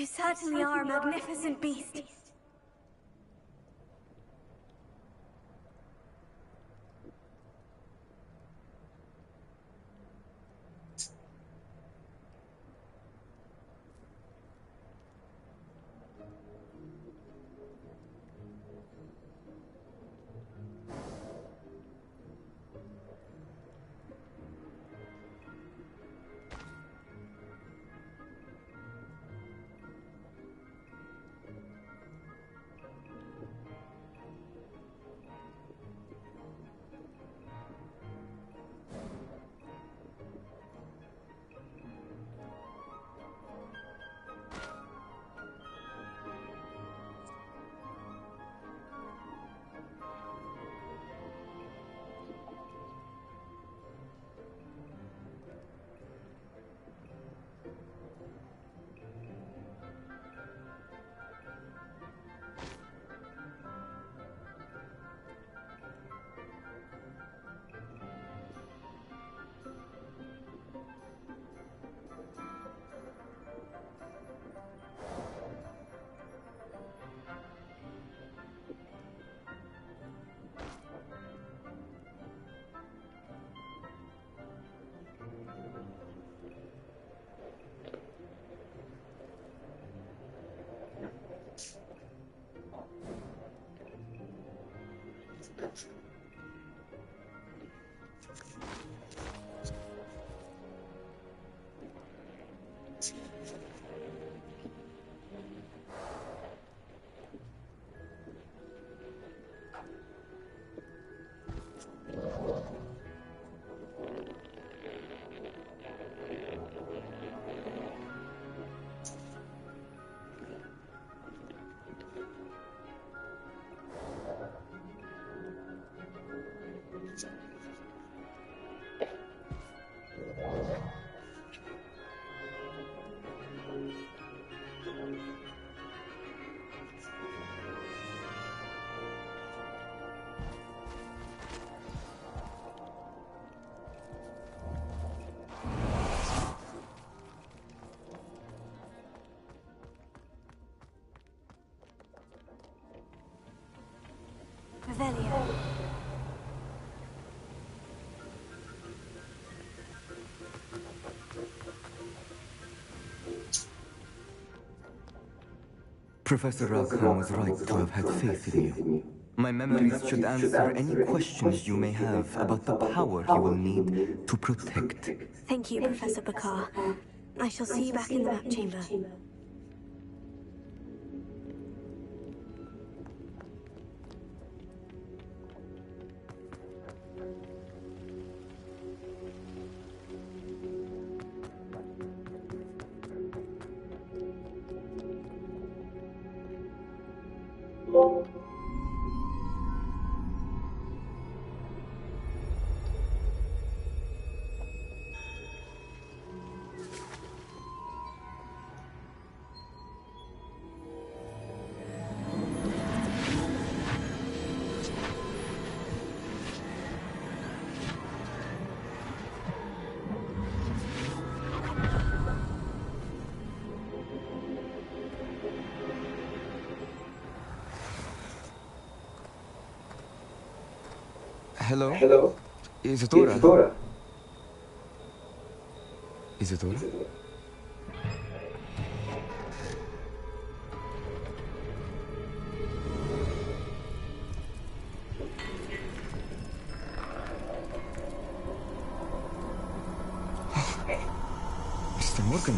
You certainly are a magnificent beast. Professor Raghan was right to have had faith in you. My memories should answer any questions you may have about the power you will need to protect. Thank you, Professor Bakar. I shall see you back in the map chamber. Hello? Hello? Isadora? Isadora? Isadora? Mr. Morgan,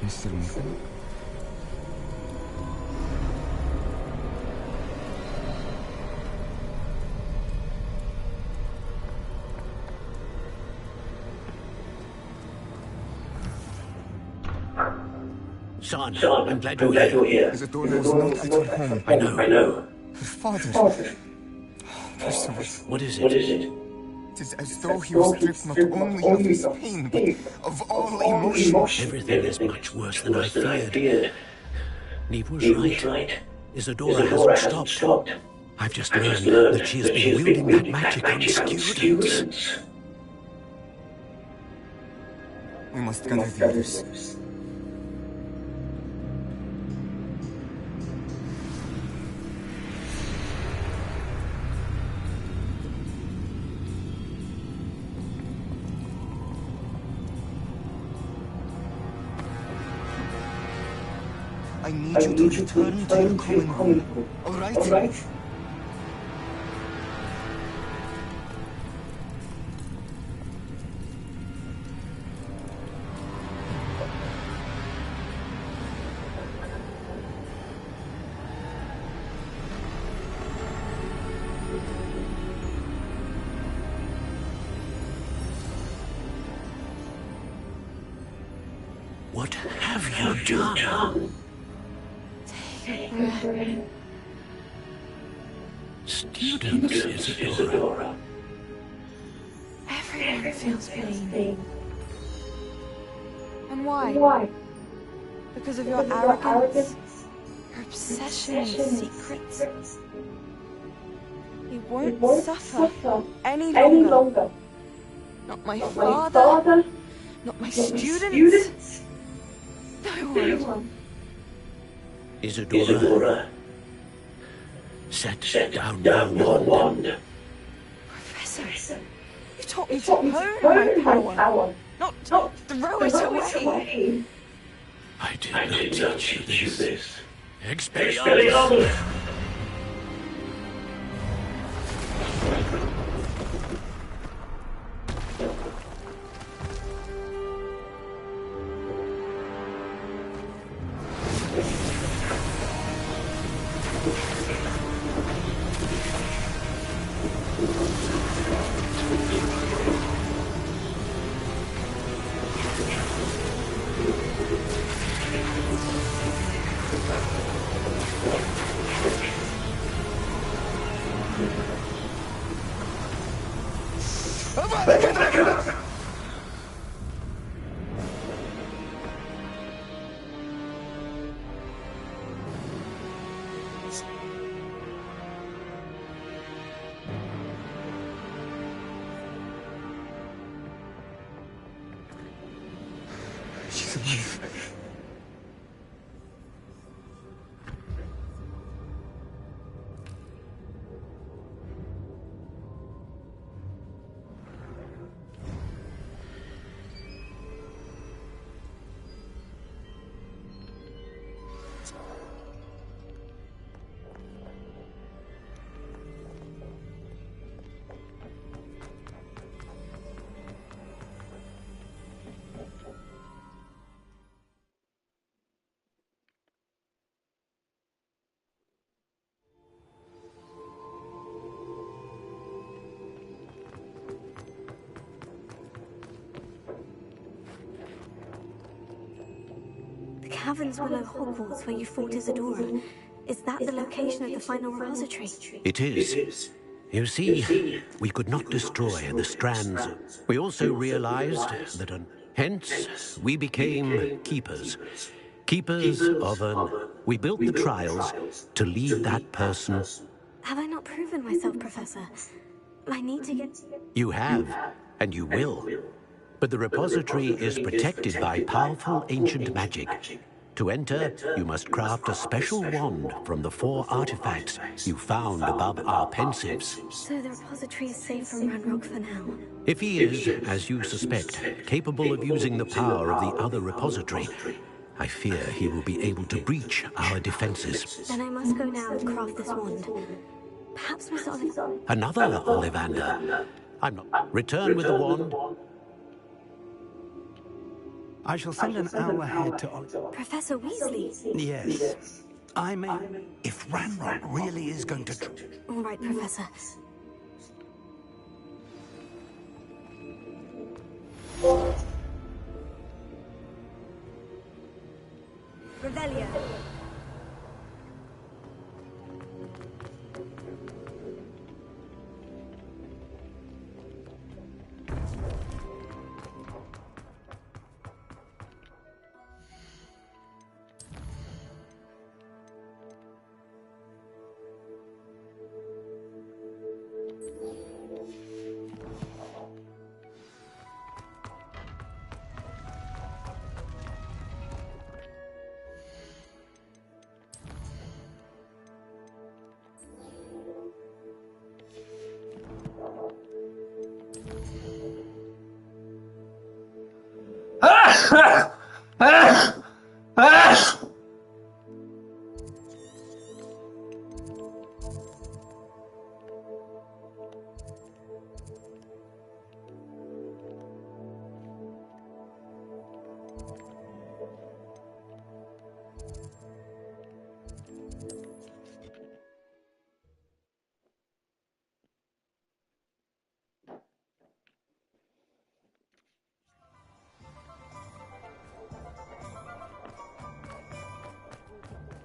Mr. Morgan? Son, I'm glad you're here. Isadora is not at her home. I know. Her father. What is it? It is as though he was stripped not only of his pain, but of all emotion. Everything is much worse than I feared. Neve was right. Isadora hasn't stopped. I've just learned that she has been wielding that magic on students. We must gather the others. I need you to return to your common home. All right? What have you done? Take a breath. Students, Isadora. Everyone feels pain. And why? Because of your arrogance? Your obsession with secrets? You won't suffer any longer. Not my father. Not my students. No one. Isadora. Set down your wand. Professor, you taught me to hone my power, not throw it away. I did not teach you this. Expelliarmus! She's alive. The caverns below Hogwarts where you fought Isadora. Is that the location of the final repository? It is. You see, we could not destroy the strands. We also realized that hence we became keepers. Keepers of We built the trials to lead that person. Have I not proven myself, Professor? I need to get... You have, and you will. But the repository is protected by powerful ancient magic. To enter, you must craft a special wand from the 4 artifacts you found above our pensives. So the repository is safe from Ranrock for now? If he is, as you suspect, capable of using the power of the other repository, I fear he will be able to breach our defenses. Then I must go now and craft this wand. Perhaps Mr. Ollivander... Another Ollivander. I'm not... Return with the wand. I shall send an owl ahead to... Professor Weasley? Yes. I may... If Ranrock really is going to... All right, Professor. Revelio.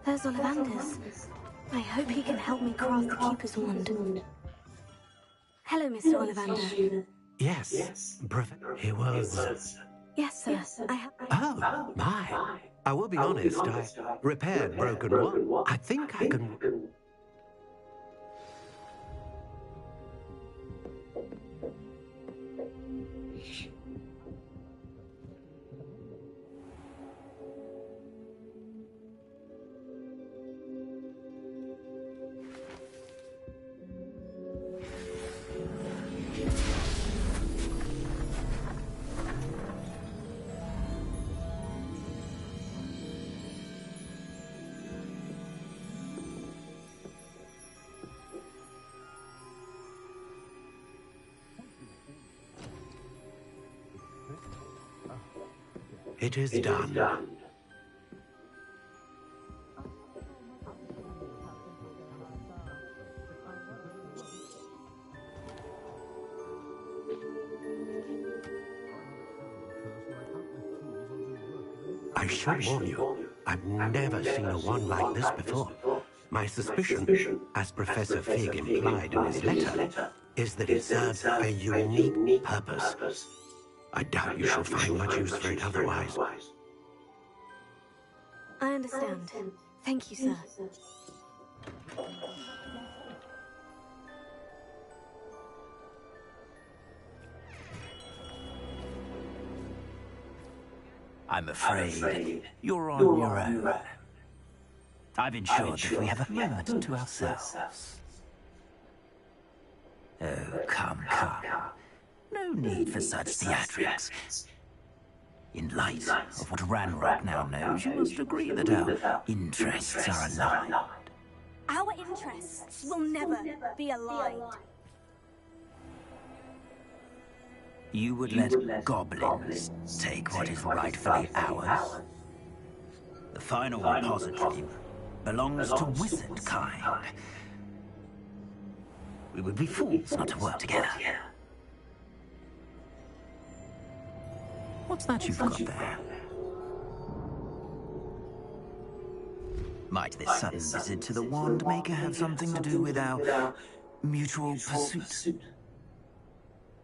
There's Ollivander's. I hope he can help me craft the Keeper's wand. Hello, Mr. Ollivander. Yes, he was... Yes, sir. I have... Oh, my. I will be honest, I repaired broken one. I think I can... It is done. I should warn you, I've never seen a wand like this before. My suspicion, as Professor Fig implied in his letter, is that it serves a unique purpose. I doubt you shall find much use for it otherwise. I understand. Thank you, sir. I'm afraid you're on your own. I've ensured that we have a moment to ourselves. Oh, come. No need for such theatrics. In light of what Ranrock now knows, you must agree that our interests are aligned. Our interests will never be aligned. You would let goblins take what is rightfully ours? The final repository belongs to wizard kind. We would be fools not to work together. What's that you've got there? Might this sudden visit to the Wand Maker have something to do with our mutual pursuit?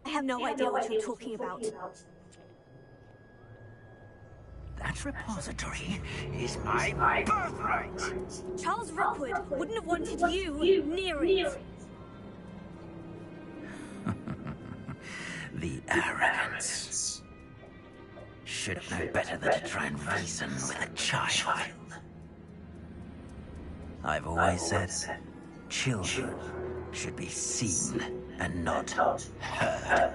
I have no idea what you're talking about. That repository is my birthright. Charles Rookwood wouldn't have wanted you near it. The arrogance. Should have known better than to try and reason with a child. I've always said, children should be seen and not heard.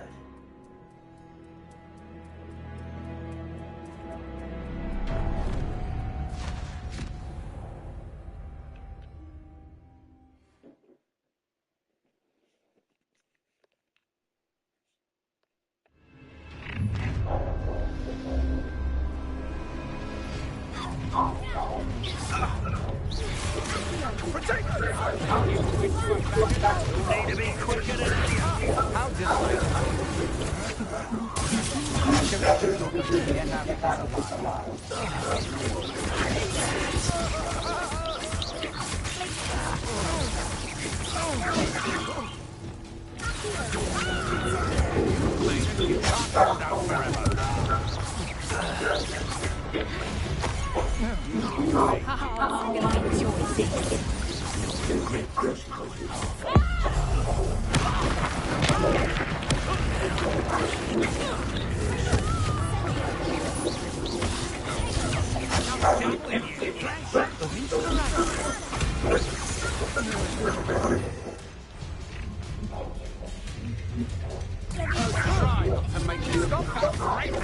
To make you stop that right now.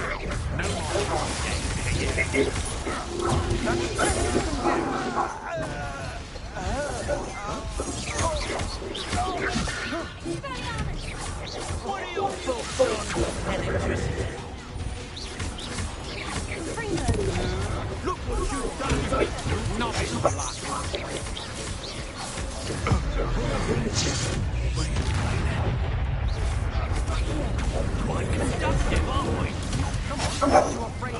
No more. What are your thoughts on electricity? Look what you've done to me, you novice blood. Quite conductive, aren't we? Come on, you're afraid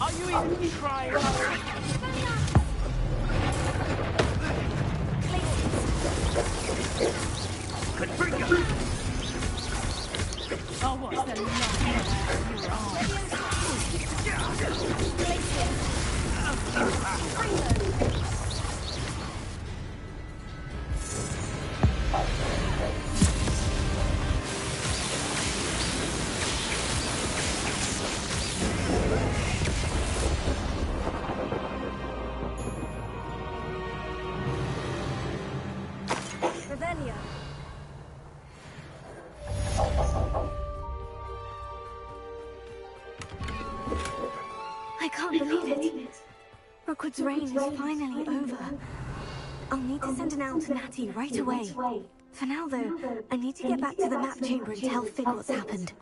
Are you even trying? Oh, what's the I can't believe it. Rookwood's reign is finally over. I'll need to send an owl to Natty right away. For now, though, I need to get back to the map chamber and tell Fig what's happened.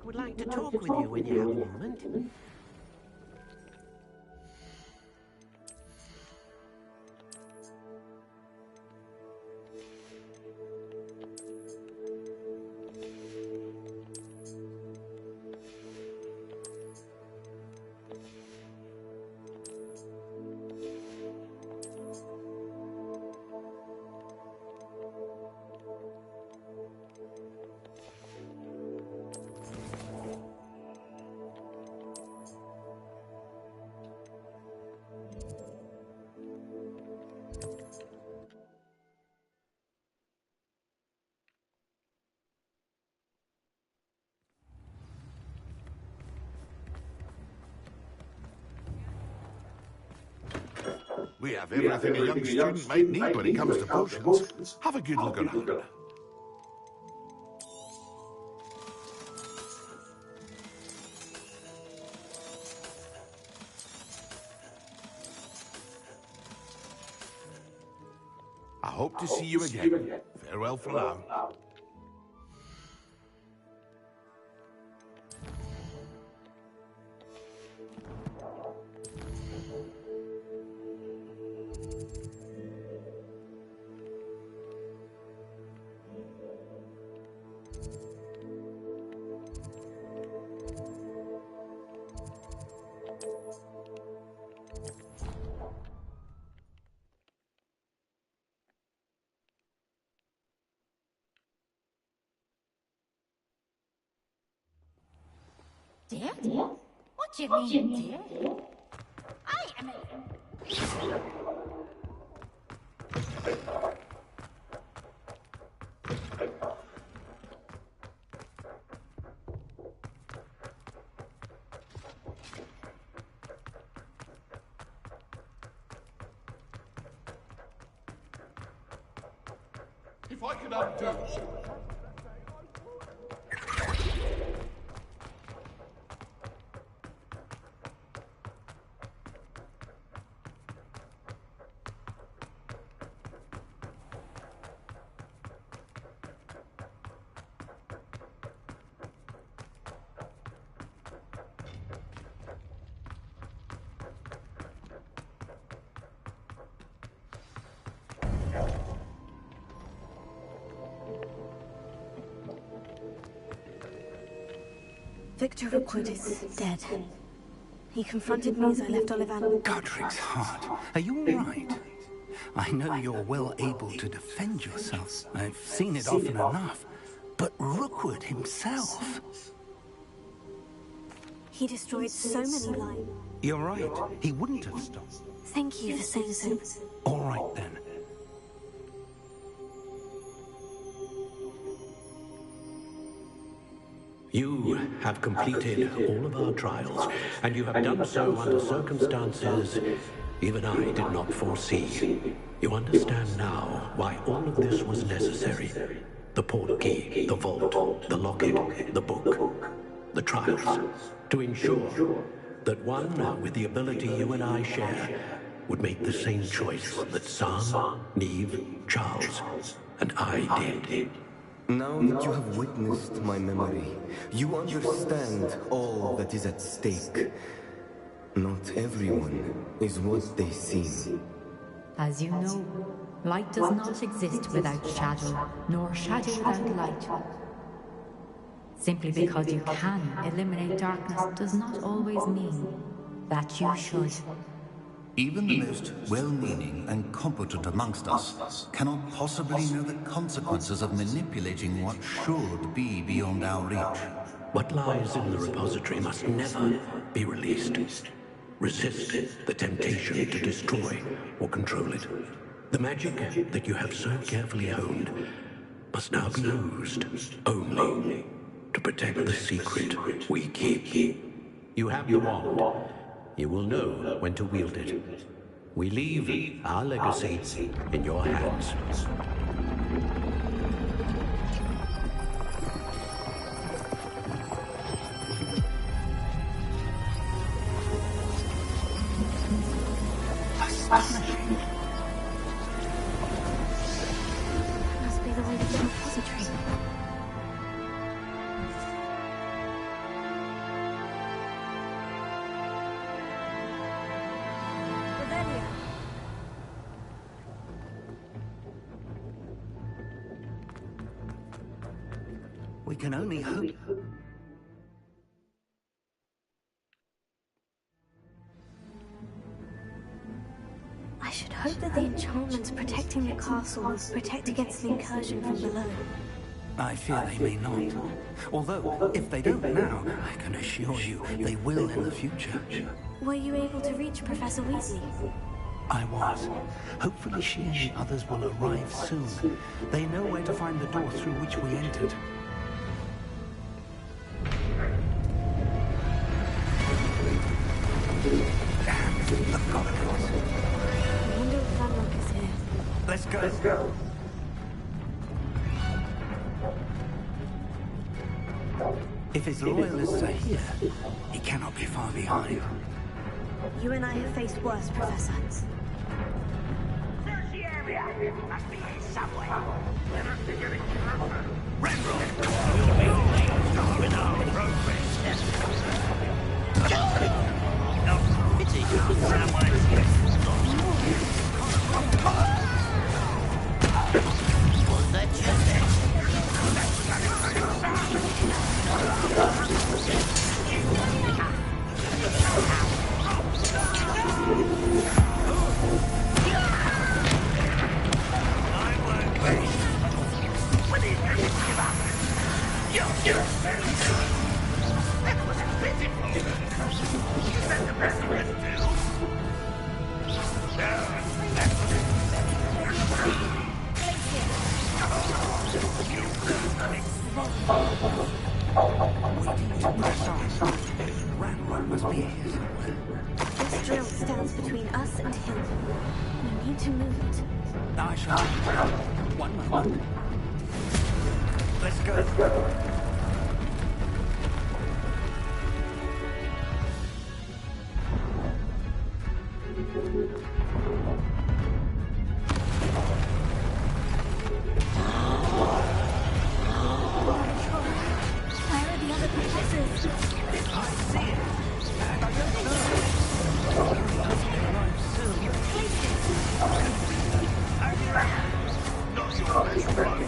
Would like to talk with you when you have a moment. We have everything a young student might need when it comes to potions. Have a good look around. I hope to see you again. Farewell for now. Dead? What do you mean, dead? I am If I could undo... Victor Rookwood is dead. He confronted me as I left Ollivander. Godric's heart. Are you all right? I know you're well able to defend yourself. I've seen it often enough. But Rookwood himself... He destroyed so many lives. You're right. He wouldn't have stopped. Thank you for saying so. All right, then. You have completed all of our trials, and you have done so under circumstances even I did not foresee. You understand now why all of this was necessary. The portkey, the vault, the locket, the book, the trials, to ensure that one with the ability you and I share would make the same choice that Sam, Neve, Charles, and I did. Now that you have witnessed my memory, you understand all that is at stake. Not everyone is what they seem. As you know, light does not exist without shadow, nor shadow without light. Simply because you can eliminate darkness does not always mean that you should. Even the most well-meaning and competent amongst us cannot possibly know the consequences of manipulating what should be beyond our reach. What lies in the repository must never be released. Resist the temptation to destroy or control it. The magic that you have so carefully honed must now be used only to protect the secret we keep. You have the wand. You will know when to wield it. We leave our legacy in your hands. Astonishing. Must be the way to the repository. We can only hope. I should hope that the enchantments protecting the castle will protect against an incursion from below. I fear they may not. Although, if they don't now, I can assure you they will in the future. Were you able to reach Professor Weasley? I was. Hopefully she and the others will arrive soon. They know where to find the door through which we entered. I wonder if Ranrock is here. Let's go. If his loyalists are here, he cannot be far behind. You and I have faced worse, Professor. Search the area. Must be a subway. Renrock will be pleased with our progress. No, pity someone's was that just it? That was a bit This drill stands between us and him. We need to move it. I shall. One moment. Let's go. Where are the other professors? I see it. And I don't know. It doesn't arrive soon. Not your best friend.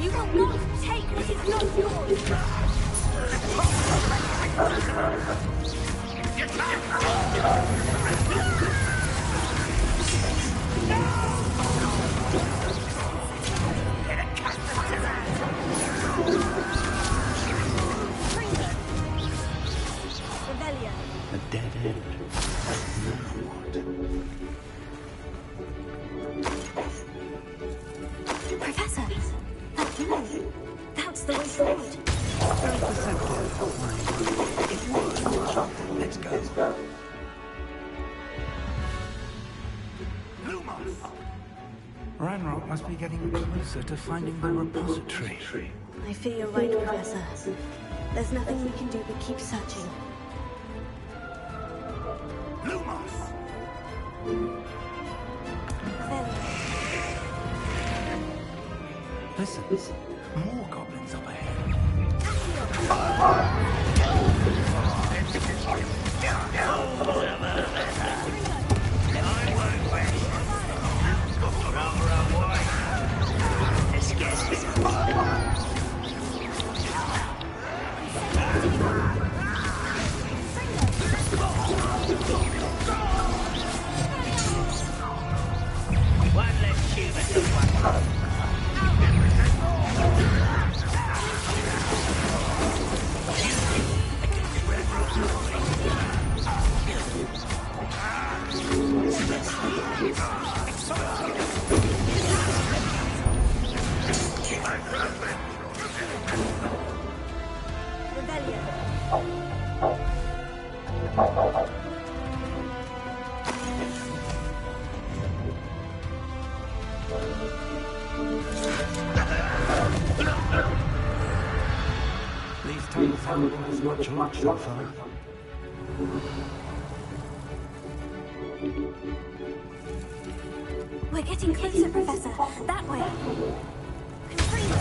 You will not take what is not yours. Rebellion. A dead end. Professor, that woman. That's the way forward. Let's go. Ranrock must be getting closer to finding the repository. I fear you're right, Professor. There's nothing we can do but keep searching. Listen, more goblins up ahead. These tunnels haven't been as much luck so far. We're getting closer, Professor. That way. Confringo.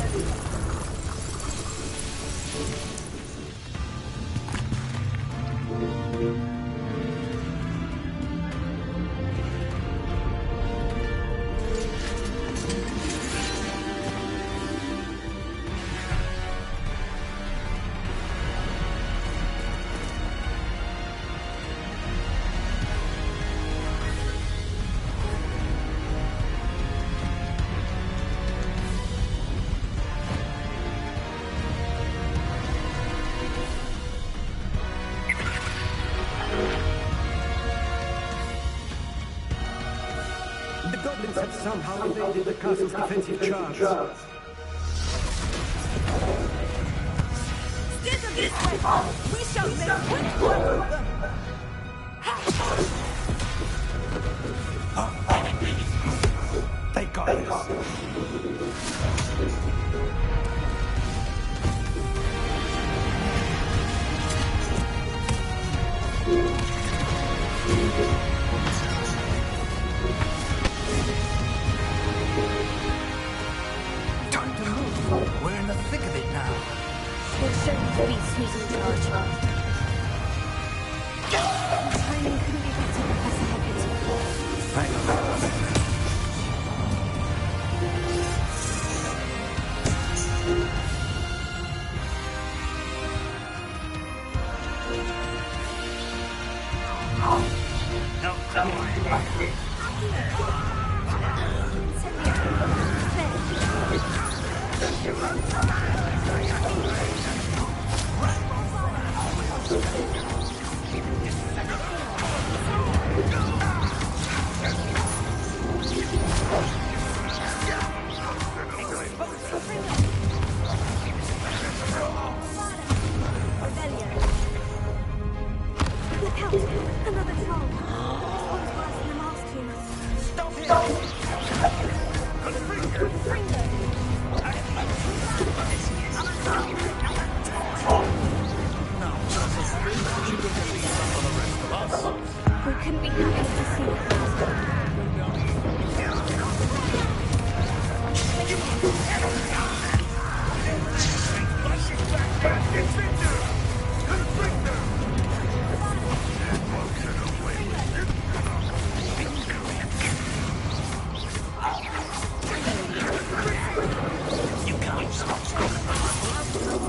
The goblins have somehow invaded the castle's defensive charge. Steer them this way! We shall make quick work of them! They got us. Time to move. We're in the thick of it now. We'll show you the beast who's in charge. Timing couldn't be better, Professor Hecat. Hang on. Look out! Another troll! This one's worse than the last two. Stop him! We couldn't be happier to see it. You can't stop.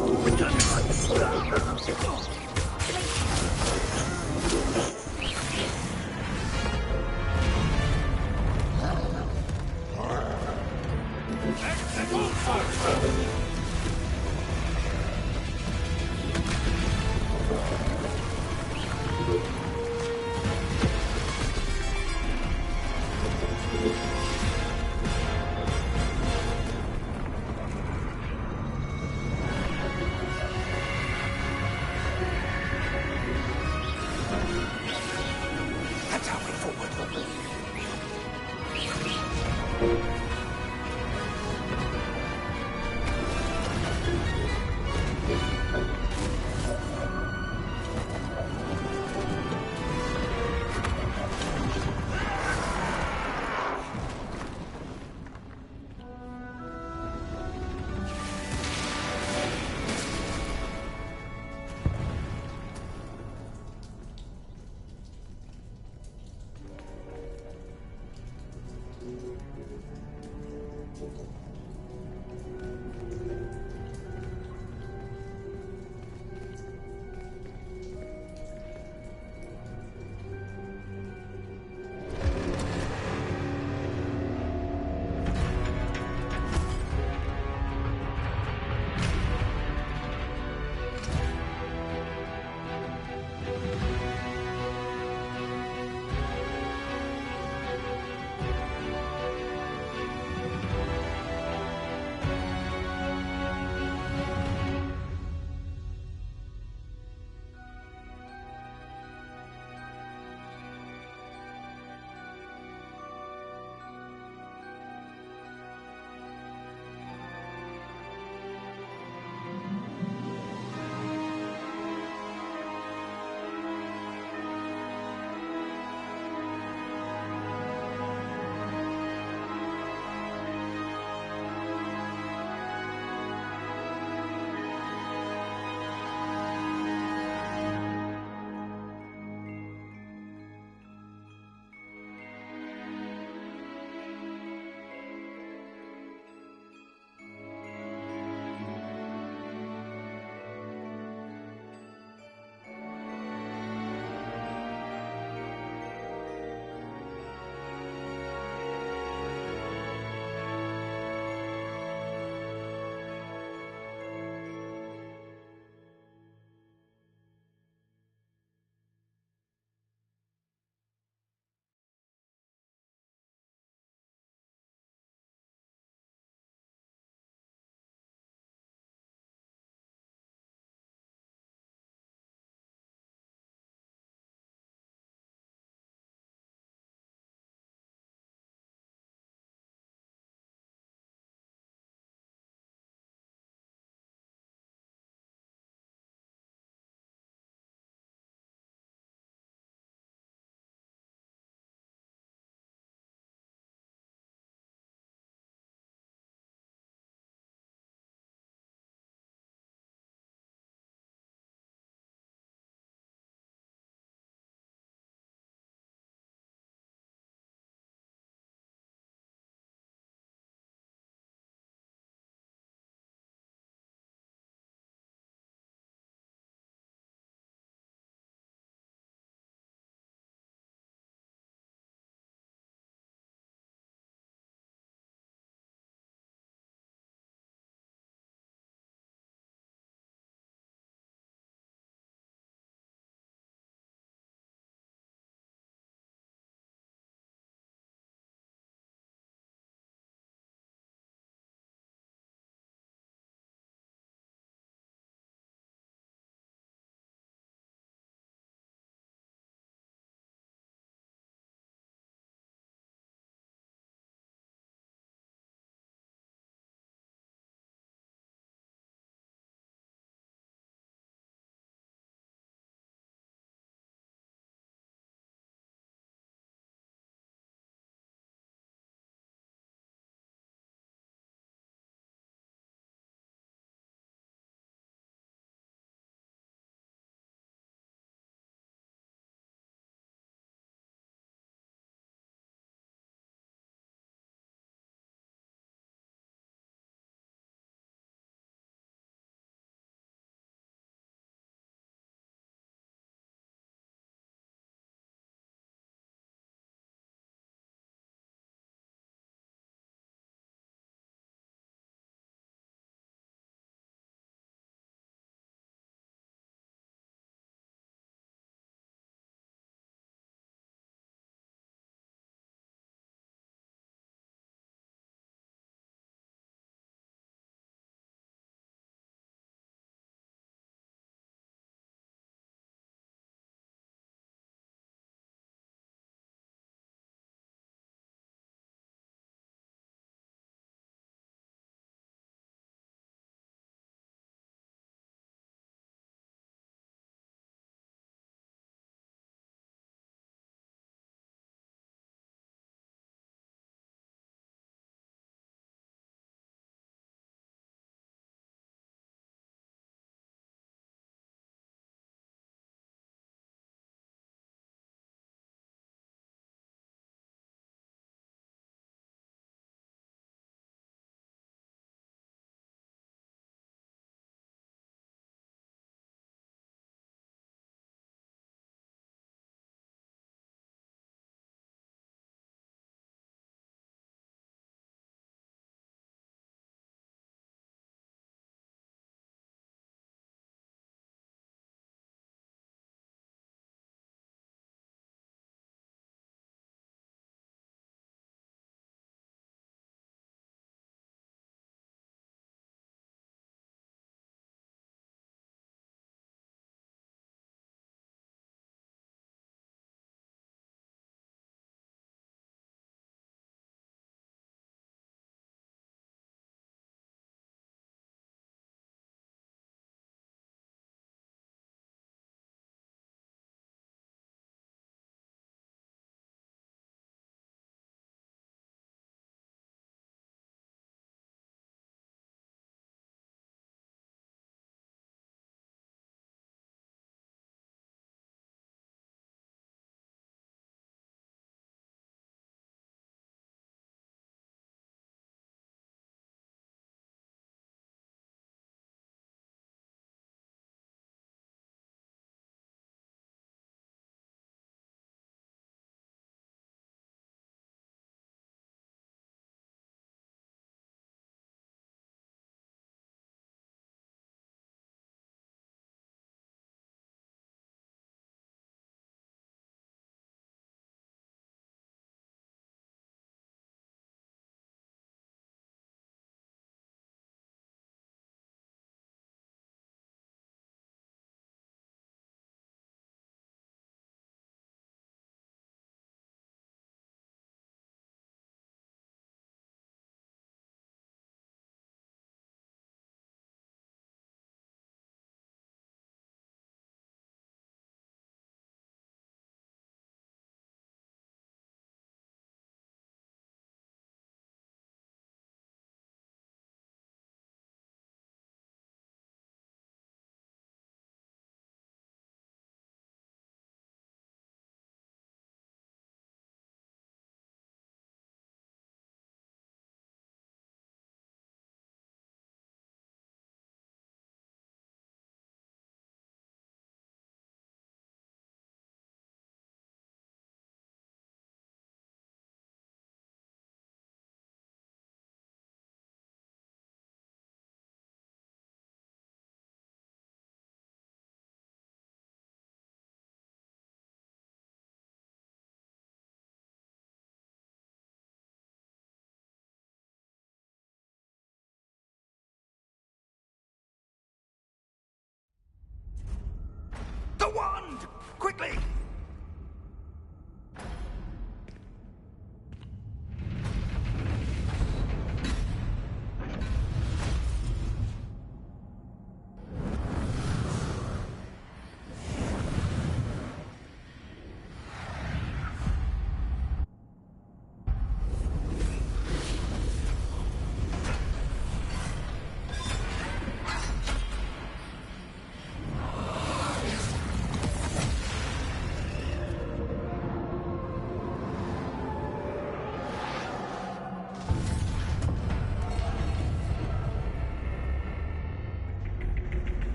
quickly!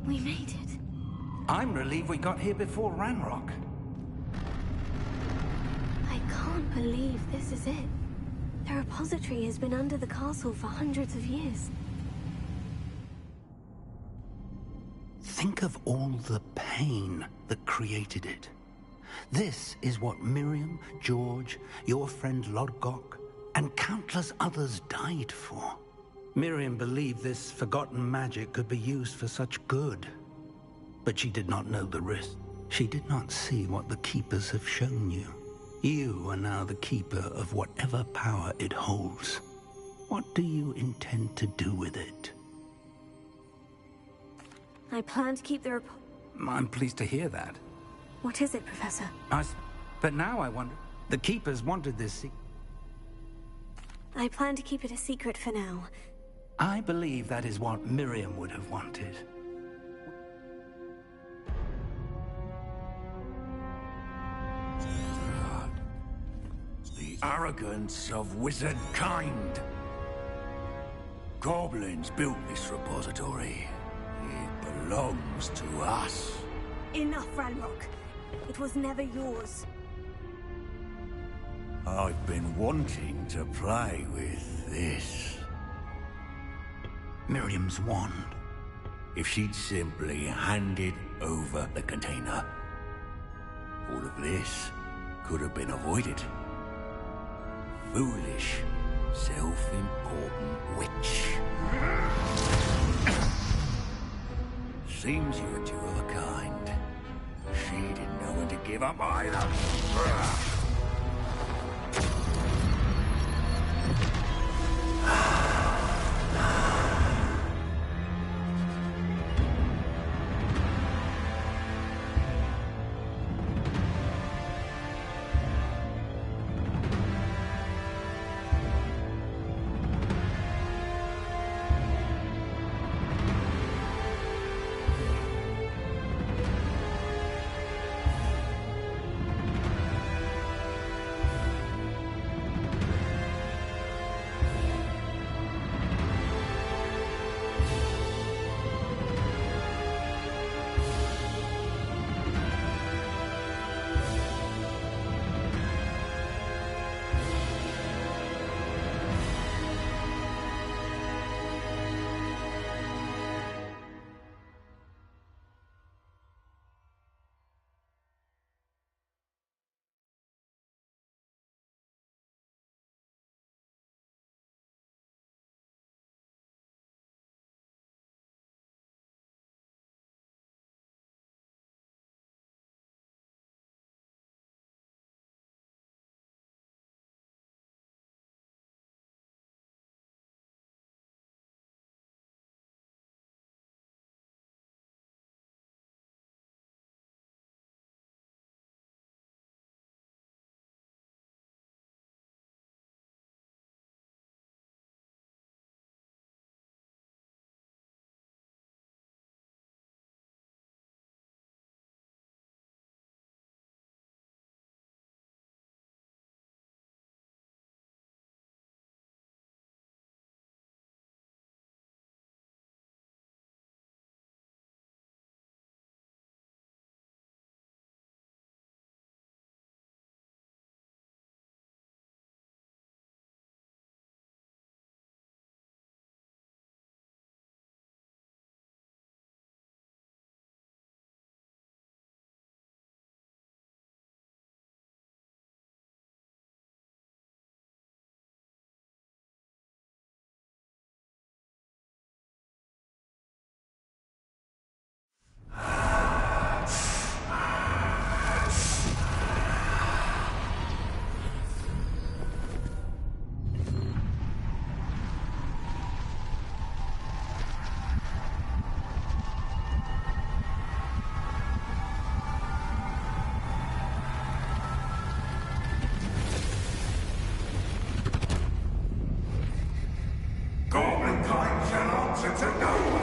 We made it. I'm relieved we got here before Ranrock. I can't believe this is it. The repository has been under the castle for hundreds of years. Think of all the pain that created it. This is what Miriam, George, your friend Lodgok, and countless others died for. Miriam believed this forgotten magic could be used for such good. But she did not know the risk. She did not see what the Keepers have shown you. You are now the keeper of whatever power it holds. What do you intend to do with it? I plan to keep the I'm pleased to hear that. What is it, Professor? But now I wonder... The Keepers wanted this I plan to keep it a secret for now. I believe that is what Miriam would have wanted. The arrogance of wizard kind. Goblins built this repository. It belongs to us. Enough, Ranrock. It was never yours. I've been wanting to play with this. Miriam's wand. If she'd simply handed over the container, all of this could have been avoided. Foolish, self-important witch. Seems you're two of a kind. She didn't know when to give up either. answer to no one.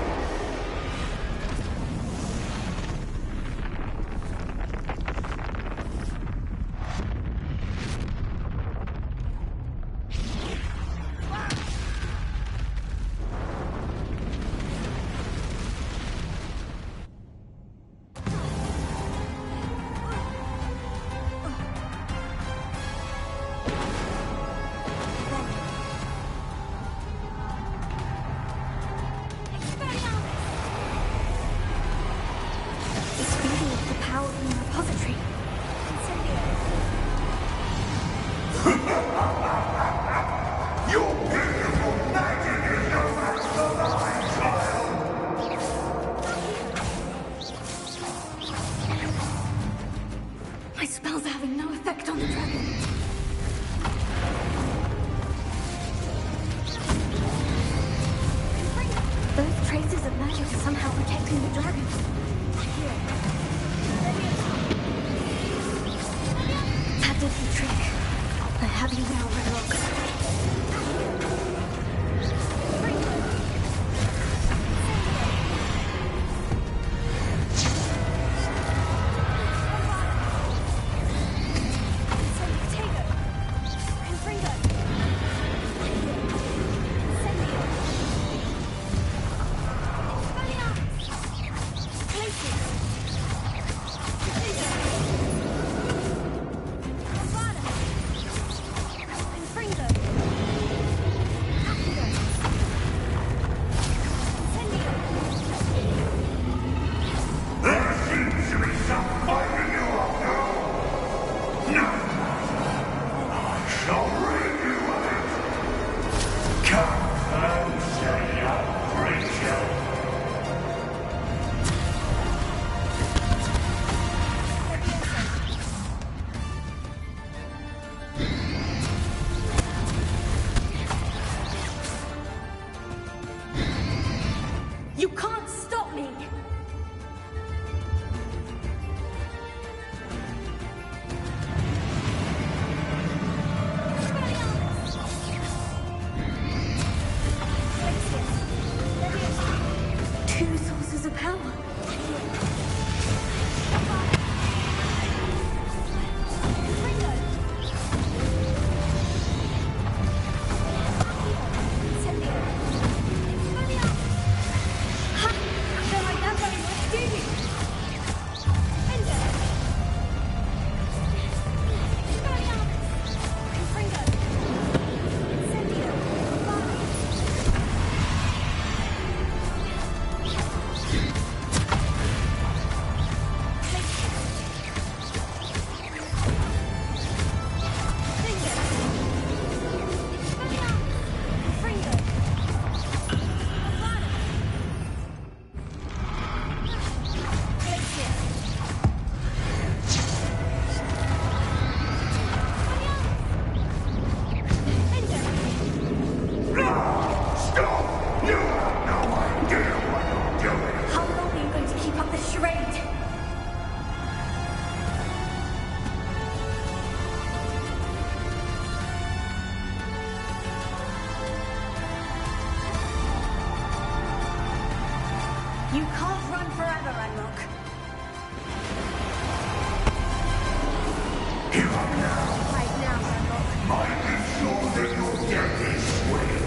My spells are having no effect on the dragon. Those traces of magic are somehow protecting the dragon. That did the trick. I have you now, Redlock. You can't stop me! Two sources of power. You can't run forever, Ranrock. Give up now. Right now, Ranrock. Might be sure that your death is swift.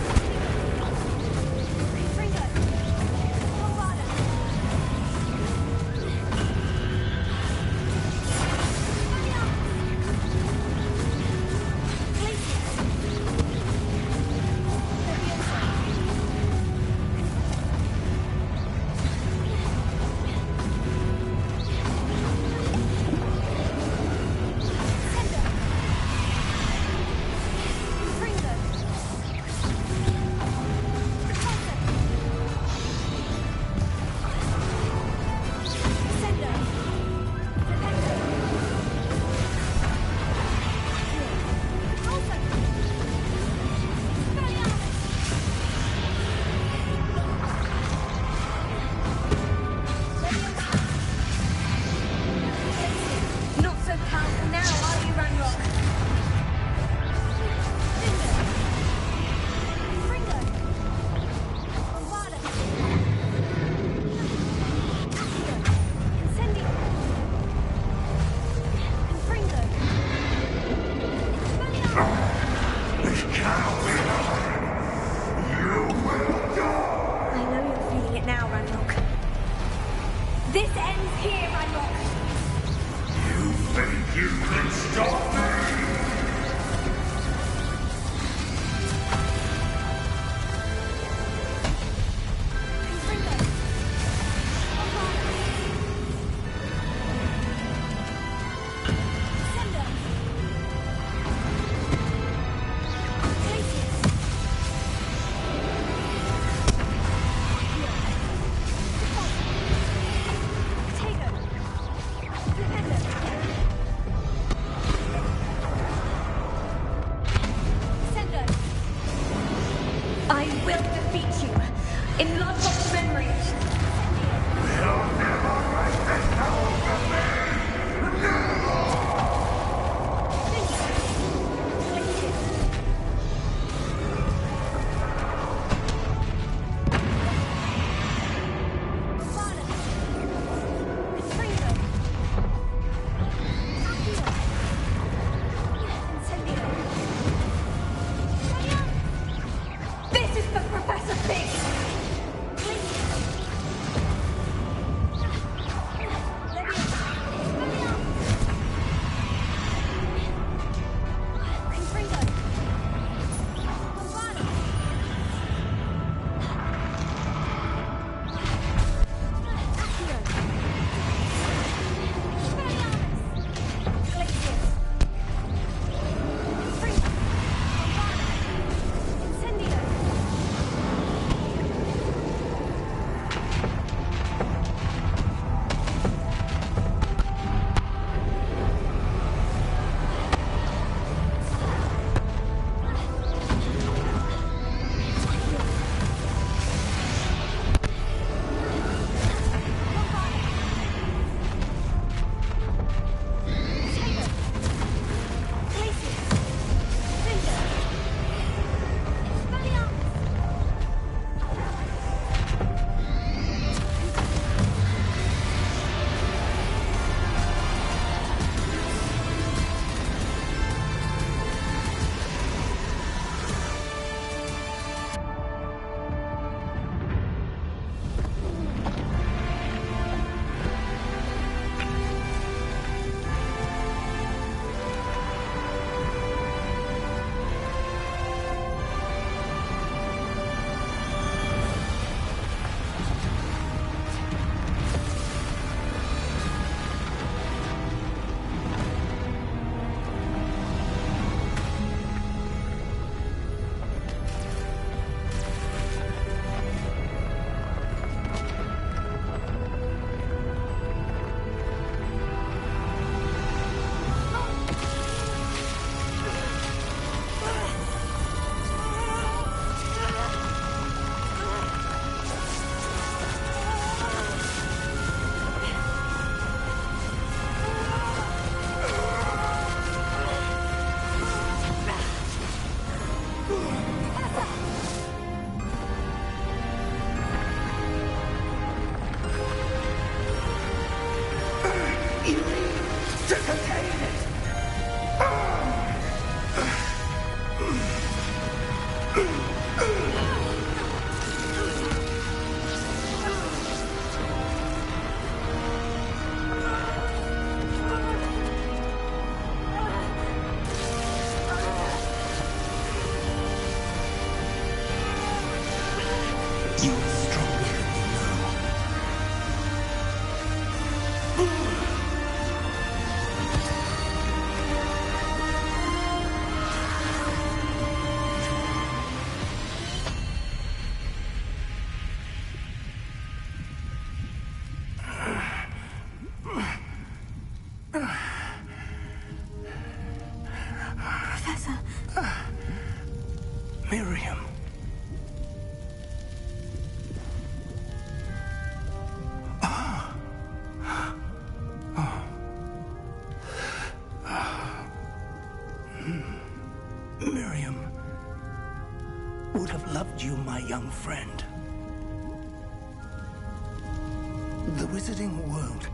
will defeat you. In Lodgok's memory. This is for Professor Fig! Professor. Miriam. Miriam would have loved you, my young friend. The wizarding world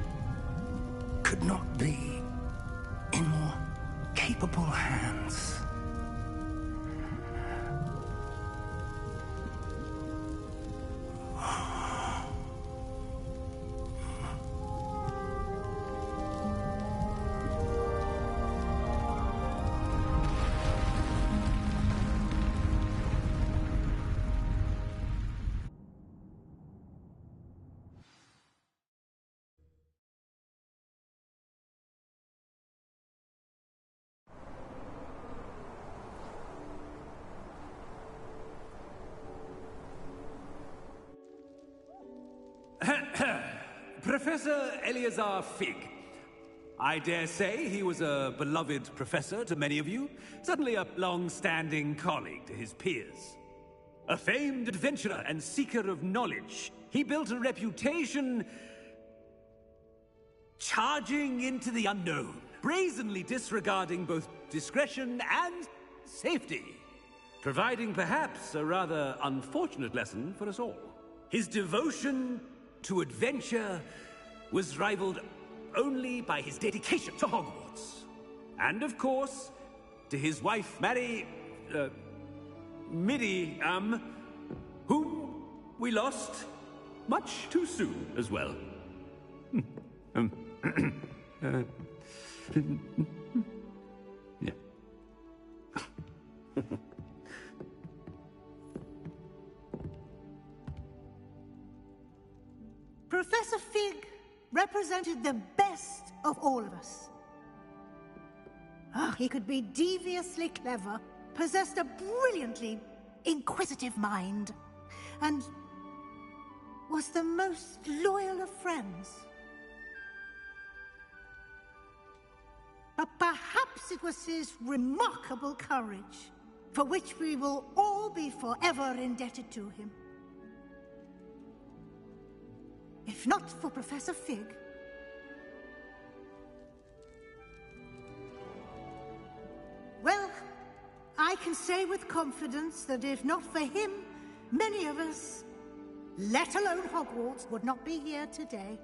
could not be in more capable hands. Professor Eleazar Fig. I dare say he was a beloved professor to many of you, certainly a long-standing colleague to his peers. A famed adventurer and seeker of knowledge. He built a reputation charging into the unknown, brazenly disregarding both discretion and safety, providing perhaps a rather unfortunate lesson for us all. His devotion to adventure was rivaled only by his dedication to Hogwarts. And of course, to his wife, Midi, whom we lost much too soon as well. Yeah. Professor Fig represented the best of all of us. He could be deviously clever, possessed a brilliantly inquisitive mind, and was the most loyal of friends. But perhaps it was his remarkable courage, for which we will all be forever indebted to him. If not for Professor Fig, well, I can say with confidence that if not for him, many of us, let alone Hogwarts, would not be here today.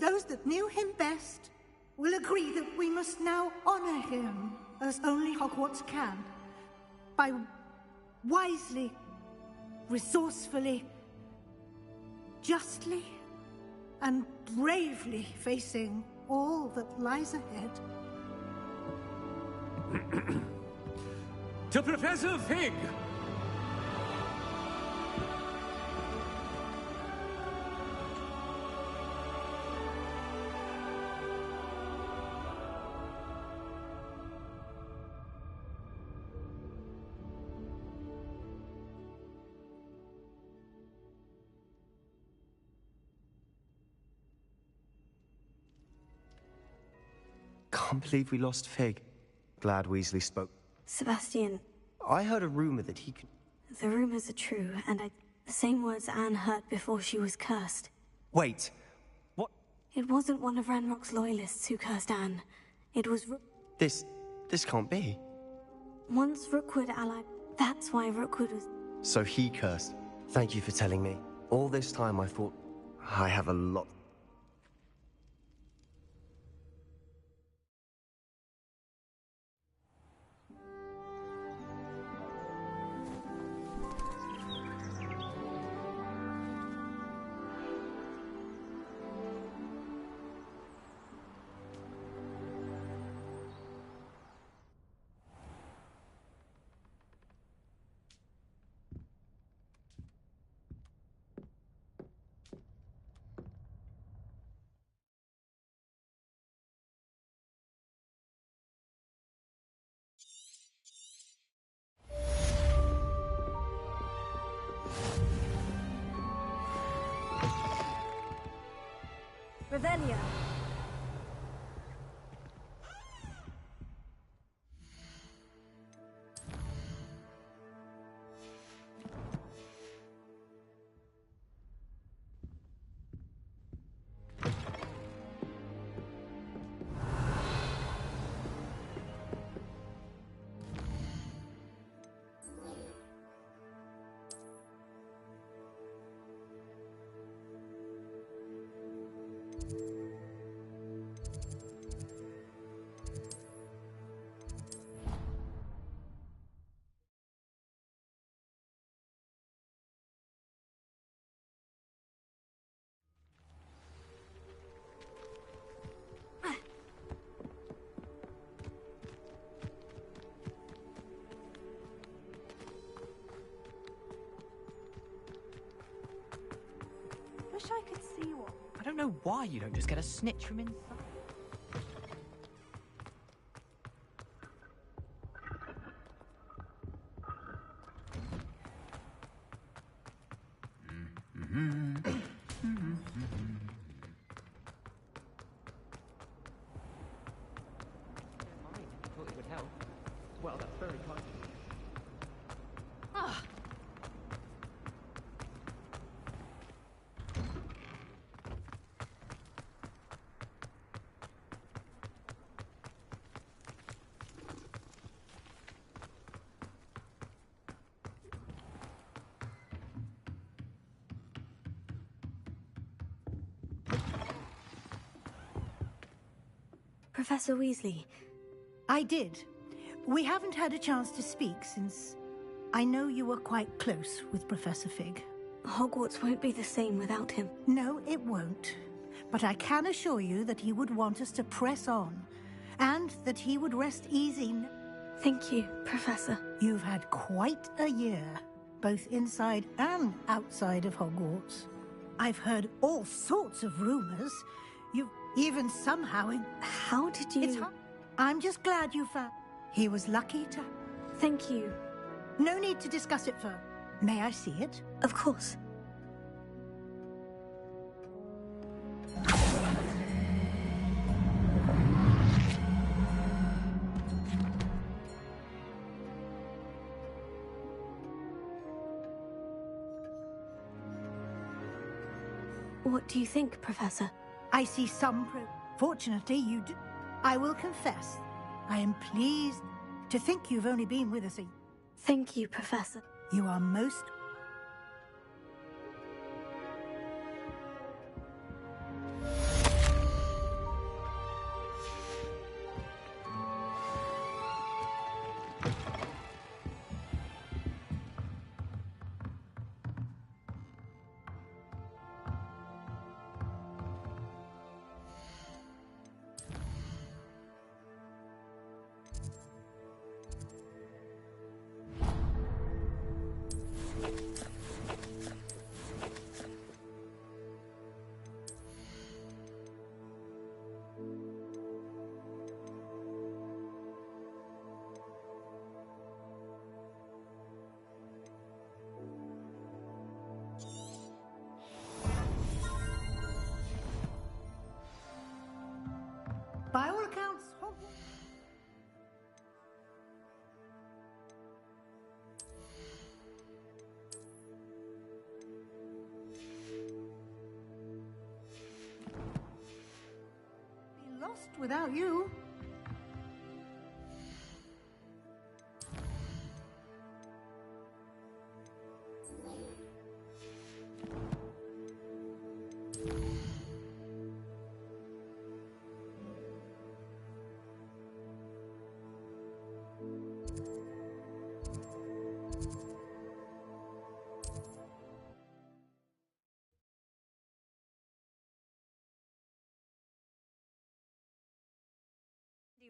those that knew him best will agree that we must now honor him as only Hogwarts can, by wisely, resourcefully, justly, and bravely facing all that lies ahead. To Professor Fig! Can't believe we lost Fig. Glad Weasley spoke. Sebastian, I heard a rumor that he could... the rumors are true, and the same words Anne heard before she was cursed. Wait, what? It wasn't one of Ranrock's loyalists who cursed Anne. It was This can't be. Once Rookwood allied... That's why Rookwood was... So he cursed. Thank you for telling me. All this time I thought I have a lot... Revelia. Wish I could see what... I don't know why you don't just get a snitch from inside. Thought it would help. Well, that's very kind. Ah! Professor Weasley. I did. We haven't had a chance to speak since I know you were quite close with Professor Fig. Hogwarts won't be the same without him. No, it won't. But I can assure you that he would want us to press on, and that he would rest easy. Thank you, Professor. You've had quite a year, both inside and outside of Hogwarts. I've heard all sorts of rumors. You've even somehow... How did you... I'm just glad you found... He was lucky to... Thank you. No need to discuss it further. May I see it? Of course. What do you think, Professor? I see some Fortunately, you do. I will confess, I am pleased to think you've only been with us a... Thank you, Professor. You are most... By all accounts, Hogwarts... be lost without you.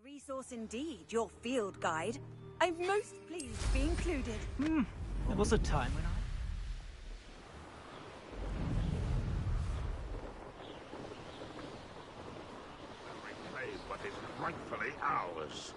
Resource indeed, your field guide. I'm most pleased to be included. There was a time when Reclaim what is rightfully ours.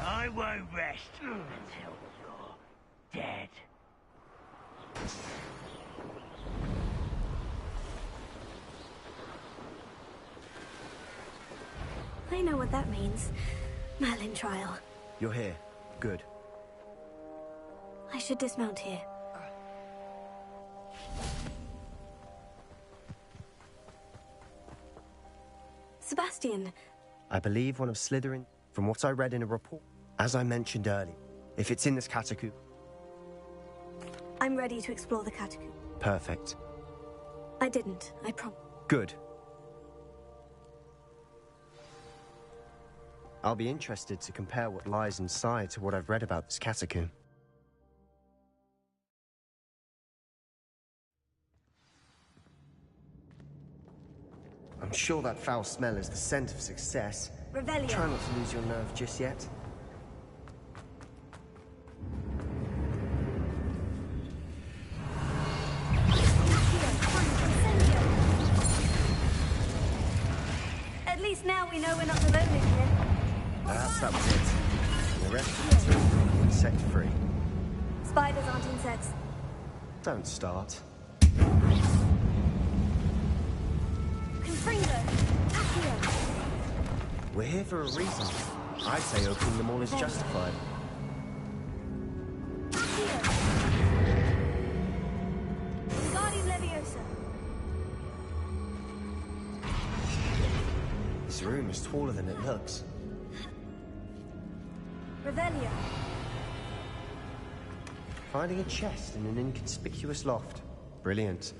I won't rest until you're dead. I know what that means. Merlin trial. You're here. Good. I should dismount here. Sebastian. I believe one of Slytherin, from what I read in a report. As I mentioned earlier, if it's in this catacomb... I'm ready to explore the catacomb. Perfect. I didn't, I promise. Good. I'll be interested to compare what lies inside to what I've read about this catacomb. I'm sure that foul smell is the scent of success. Revelio. Try not to lose your nerve just yet. At least now we know we're not alone in here. Perhaps that was it. The rest of the team insect free. Spiders aren't insects. Don't start. Confringo. Accio. We're here for a reason. I'd say opening them all is justified. Wingardium Leviosa. This room is taller than it looks. Revelio. Finding a chest in an inconspicuous loft. Brilliant.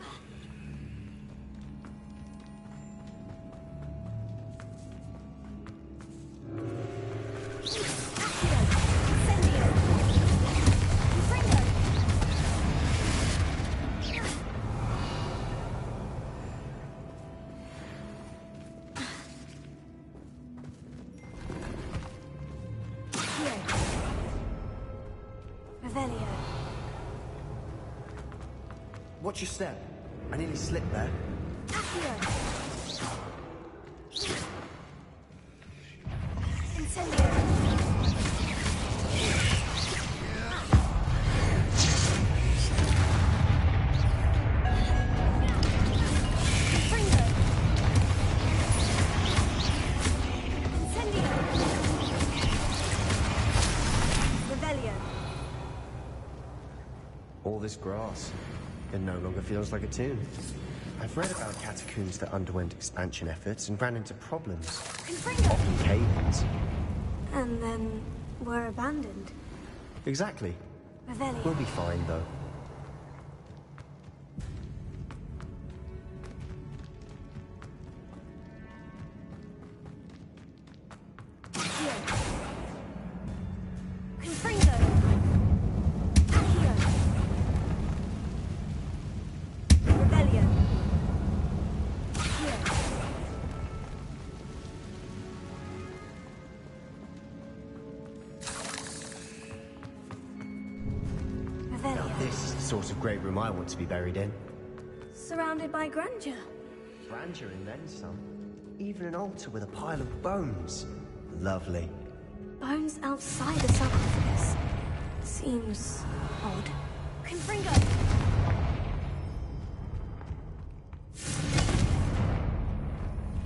Revelio. Watch your step. I nearly slipped there. Accio. Incendio. Confringo. Incendio. Revelio. All this grass. It no longer feels like a tomb. I've read about catacombs that underwent expansion efforts and ran into problems. Often cave-ins. And then were abandoned. Exactly. Revelio. We'll be fine, though. Confringo. Accio. Revelio. Accio. Now this is the sort of great room I want to be buried in. Surrounded by grandeur. grandeur and then some. Even an altar with a pile of bones. Lovely. Bones outside the sarcophagus. Seems odd. Confringo!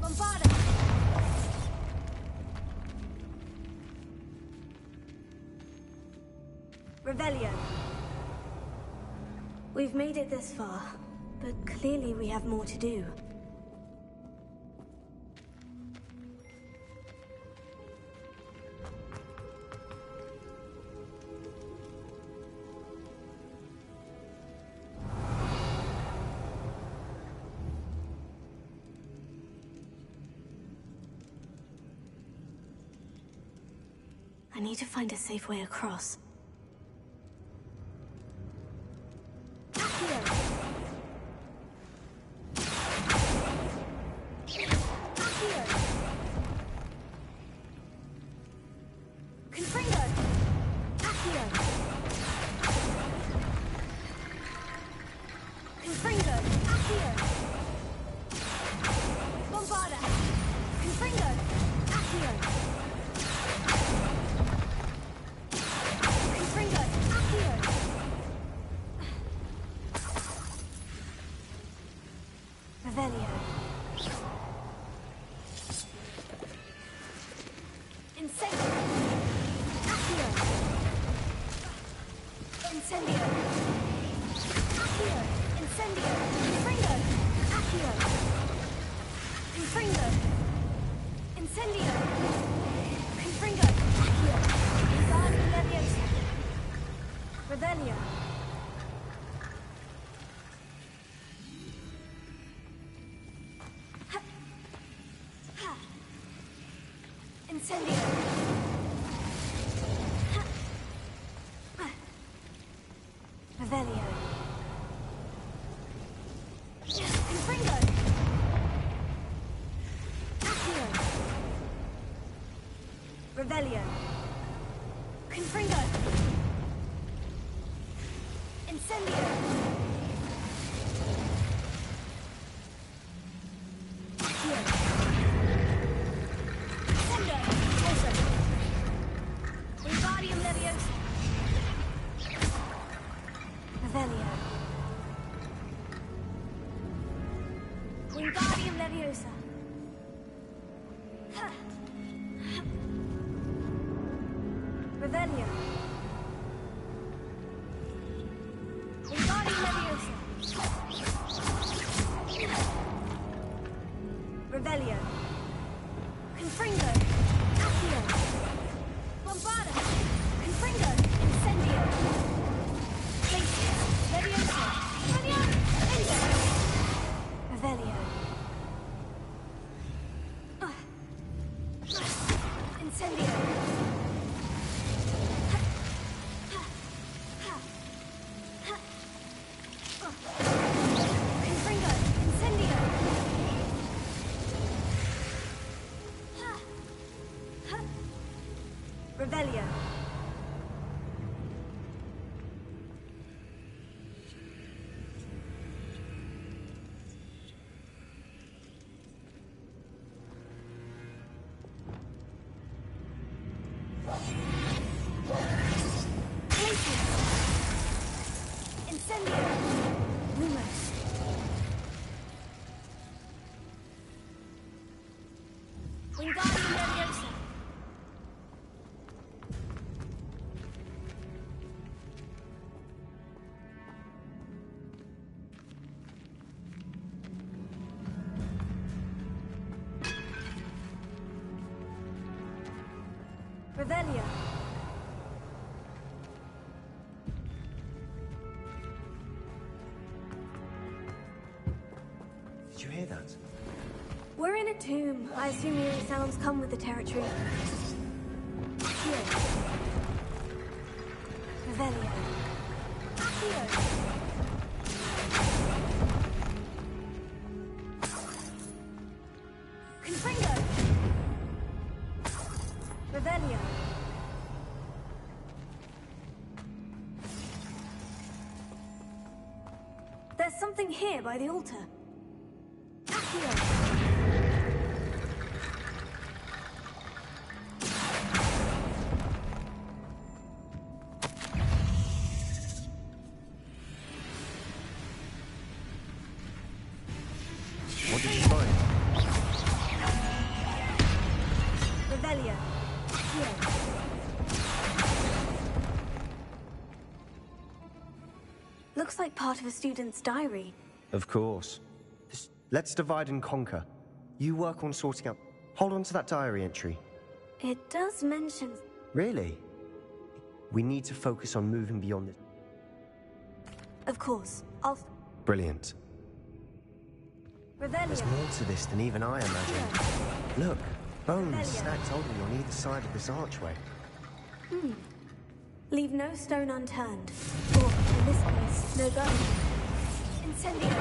Bombarda! Revelio. We've made it this far, but clearly we have more to do. I need to find a safe way across. Revelio. Confringo. Incendio. Accio. Sendo. Also. Wingardium Leviosa. Revelio. Wingardium Leviosa. Revelio. Wingardium Leviosa. Revelio. Confringo. Accio. Bombarda. Confringo. Incendio. Glacius. Leviosa. Revelio. Revelio. Incendio. Revelio. Glacius. Incendio. Lumos. Wingardium Leviosa. Revelio. Did you hear that? We're in a tomb. I assume eerie sounds come with the territory. Accio. Revelio. Accio. Confringo. Revelio. There's something here by the altar. Accio. What did you find? Revelio. Here. Looks like part of a student's diary. Of course. Let's divide and conquer. You work on sorting out... Hold on to that diary entry. It does mention... Really? We need to focus on moving beyond it. Of course. I'll... Brilliant. Revelio. There's more to this than even I imagined. Look, bones stacked holding on either side of this archway. Leave no stone unturned. Or, in this case, no gun. Incendio.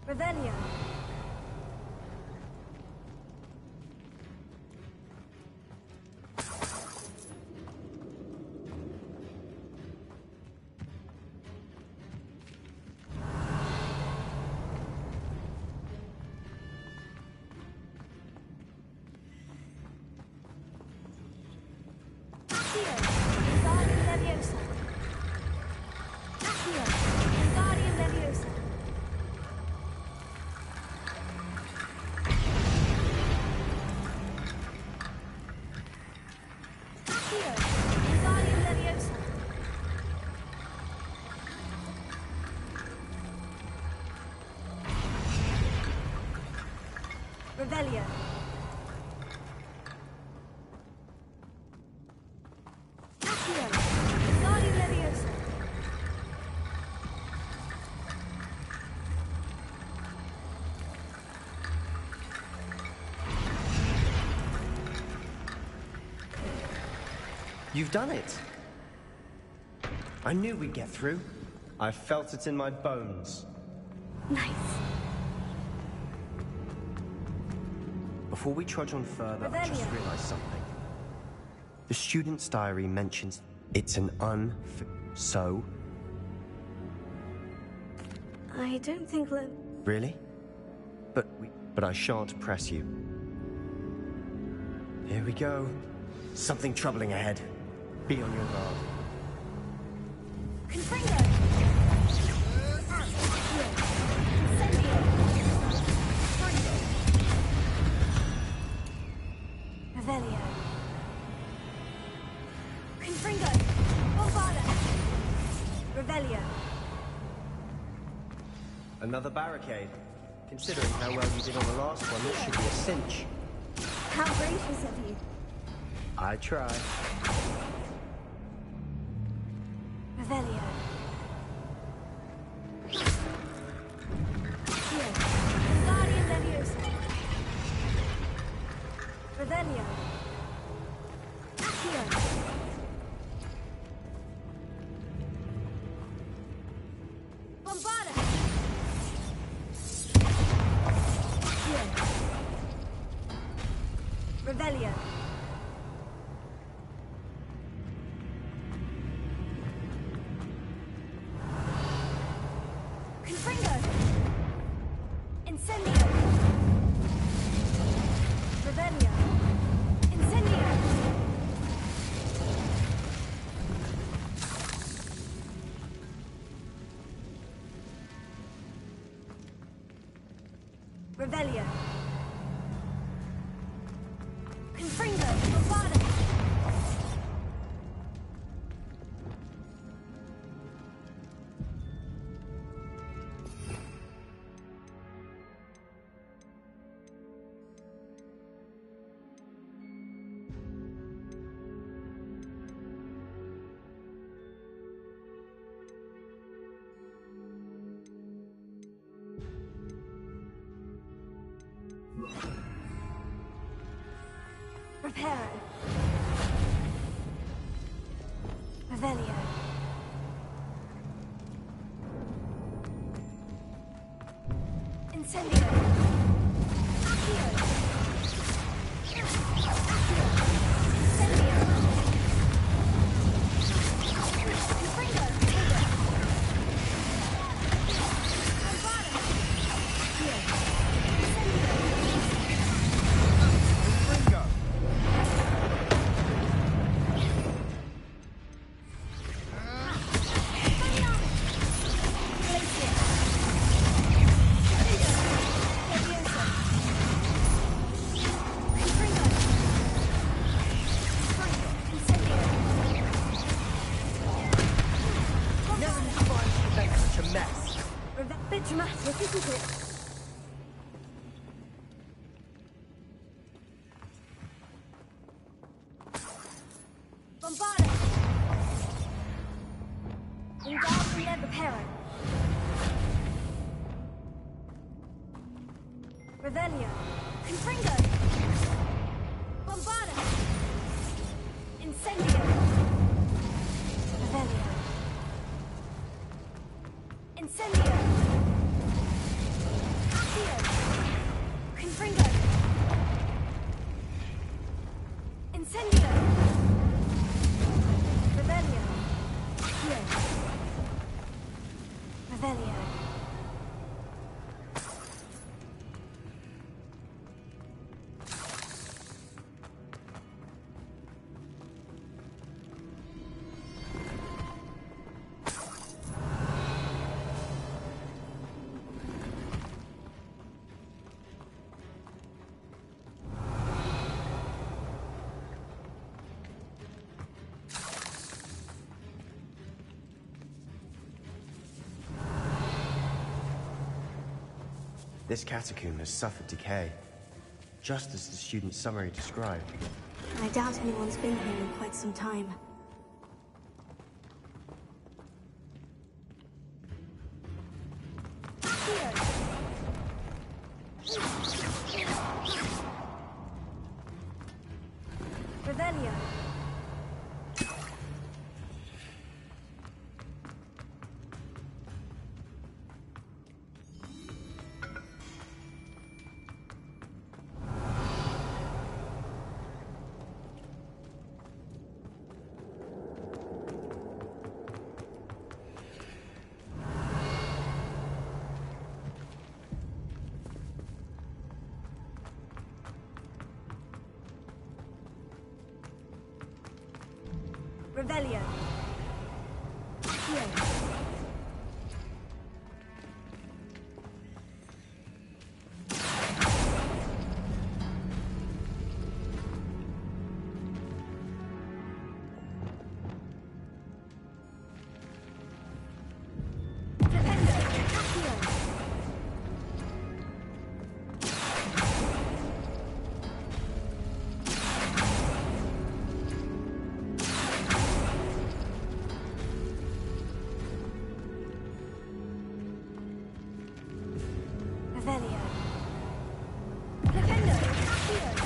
Revelio. Revelio. Accio. Guardian Leviosa. You've done it. I knew we'd get through. I felt it in my bones. Nice. Before we trudge on further, I just realized something. The student's diary mentions it's an So? I don't think Really? But I shan't press you. Here we go. Something troubling ahead. Be on your guard. Confringo. Revelio. Confringo. Bombarda. Revelio. Another barricade. Considering how well you did on the last one, this should be a cinch. How gracious of you. I try. Revelio. Here. Guardian Leviosa. Revelio. Here. Bombarda. Here. Revelio. Confringo. Incendio. Revelio. Incendio. Revelio. Confringo. Bombarda. Reparo. Revelio. Incendio. Accio. Incendio. Confringo. Bombada. Accio. Incendio. Confringo. Bit dramatic, isn't it? Bombada! Wingardium Leviparo. Revelio. Confringo. Bombada! Incendio. Revelio. Incendio. Confringo. Incendio. Revelio. Accio. Revelio. This catacomb has suffered decay, just as the student's summary described. I doubt anyone's been here in quite some time. Revelio. Revelio. Accio.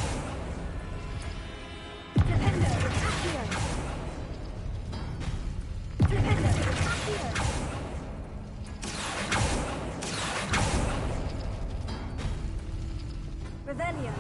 Revelio.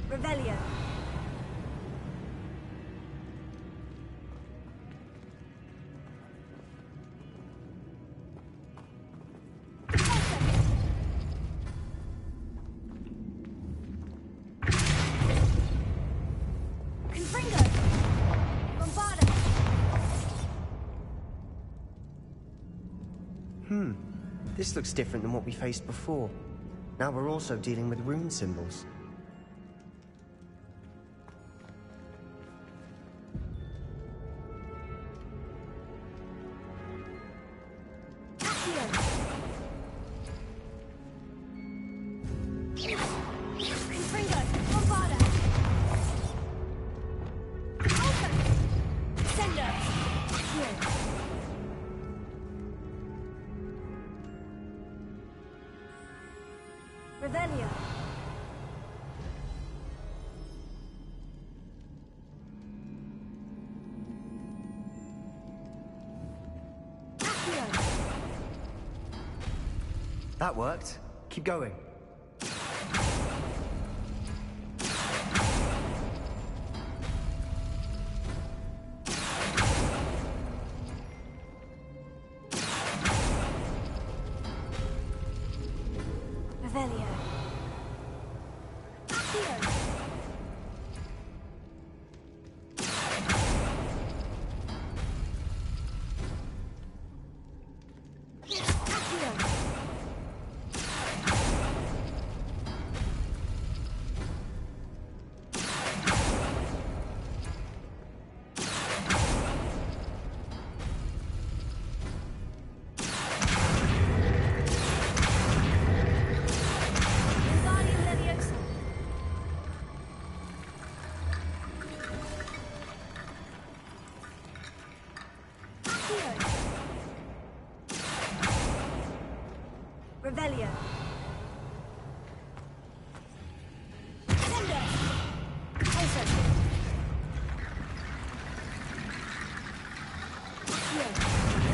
Revelio. Confringo. Bombada. This looks different than what we faced before. Now we're also dealing with rune symbols. Confringo, Bombarda. Alter. Sender. Revelio. That worked. Keep going. Revelio. Revelio. Sender. Also.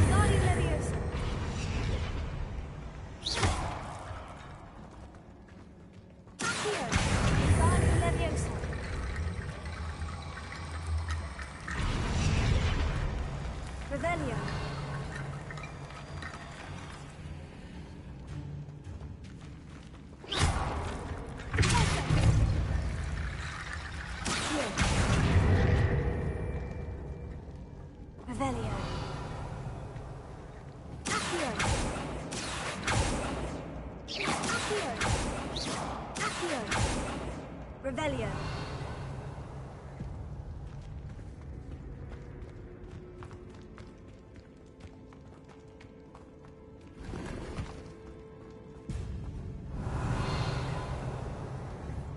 Guardian Leviosa. Guardian Leviosa. Revelio. Revelio. Accio. Accio. Accio. Revelio.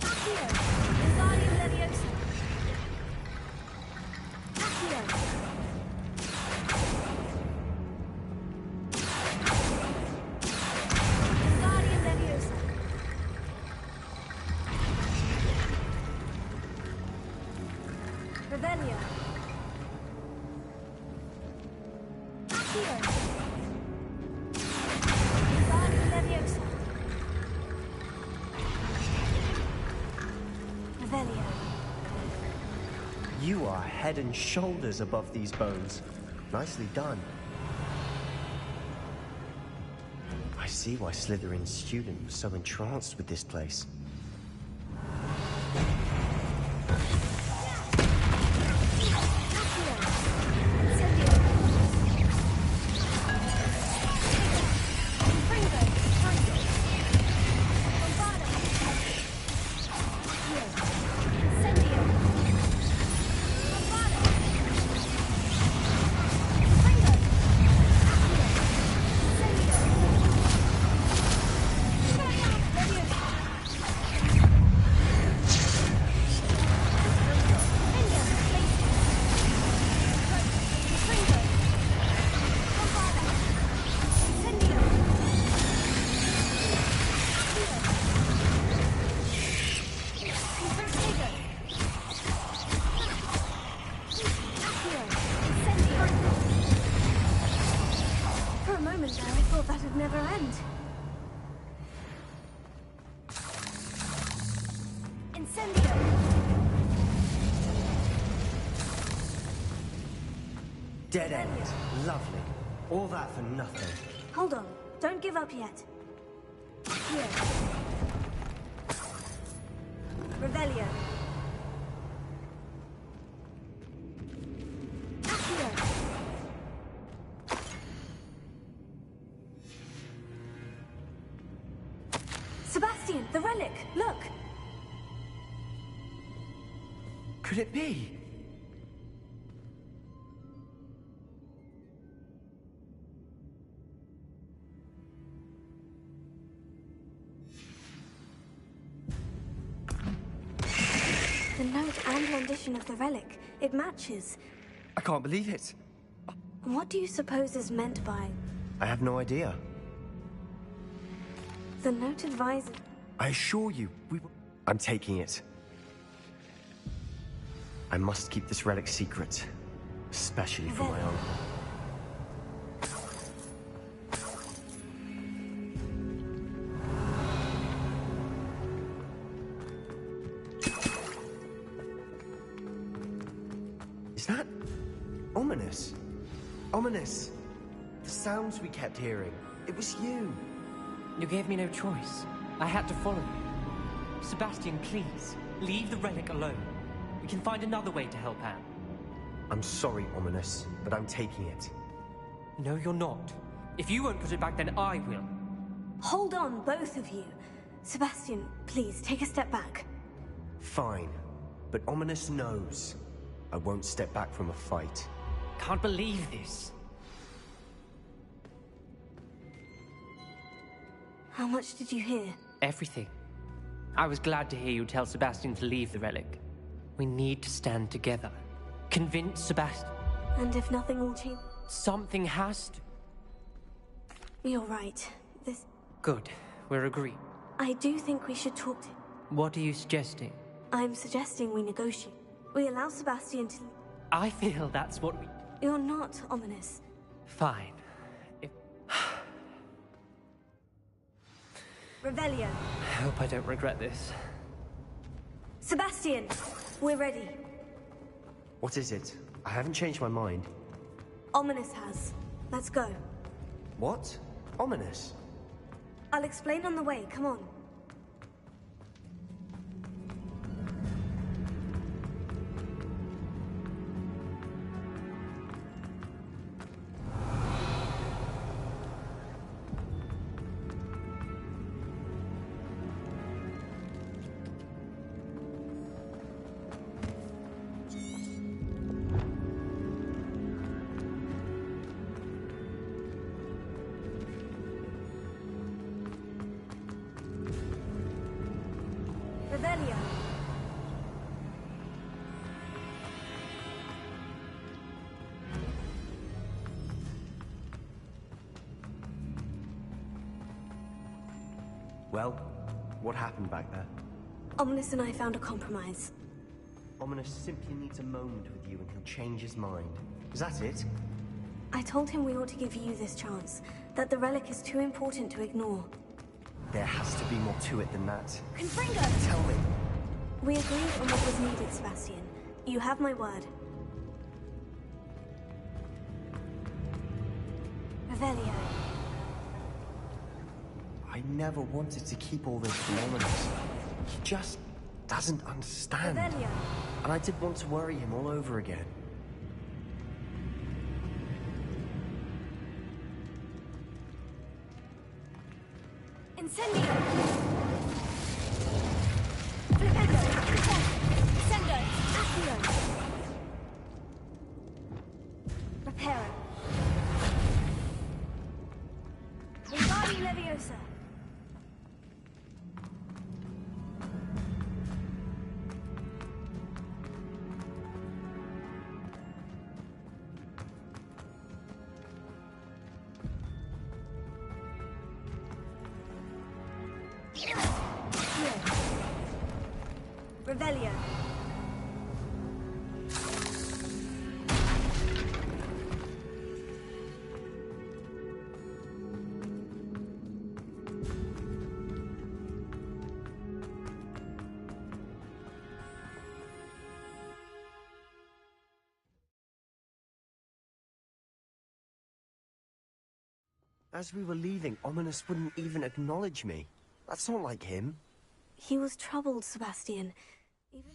Accio. Guardian Leviosa. Accio. Guardian Leviosa. Revelio. Accio. Guardian Leviosa. Revelio. You are head and shoulders above these bones. Nicely done. I see why Slytherin's student was so entranced with this place. For a moment there, I thought that'd never end. Incendio! Dead end. Lovely. All that for nothing. Hold on. Don't give up yet. Here. Revelio. Accio. Sebastian, the relic! Look! Could it be? note and rendition of the relic. It matches. I can't believe it. What do you suppose is meant by... I have no idea. The note advises... I assure you, I'm taking it. I must keep this relic secret, especially for my own. Is that ominous? Ominous! The sounds we kept hearing. It was you. You gave me no choice. I had to follow you. Sebastian, please, leave the relic alone. We can find another way to help Anne. I'm sorry, Ominous, but I'm taking it. No, you're not. If you won't put it back, then I will. Hold on, both of you. Sebastian, please, take a step back. Fine, but Ominous knows. I won't step back from a fight. Can't believe this. How much did you hear? Everything. I was glad to hear you tell Sebastian to leave the relic. We need to stand together. Convince Sebastian. And if nothing will change... Something has to. You're right. This... Good. We're agreed. I do think we should talk to... What are you suggesting? I'm suggesting we negotiate. We allow Sebastian to... I feel that's what we... You're not ominous. Fine. If... Revelio. I hope I don't regret this. Sebastian, we're ready. What is it? I haven't changed my mind. Ominous has. Let's go. What? Ominous? I'll explain on the way. Come on. Revelio. Well, what happened back there? Ominous and I found a compromise. Ominous simply needs a moment with you and he'll change his mind. Is that it? I told him we ought to give you this chance, that the relic is too important to ignore. There has to be more to it than that. Confringo! Tell me. We agreed on what was needed, Sebastian. You have my word. Revelio. I never wanted to keep all this from Ominous. He just doesn't understand. Revelio. And I didn't want to worry him all over again. Incendio! Flipendo! Sendo! Accio! Reparo! Wingardi Leviosa! Revelio. As we were leaving, Ominous wouldn't even acknowledge me. That's not like him. He was troubled, Sebastian. Even...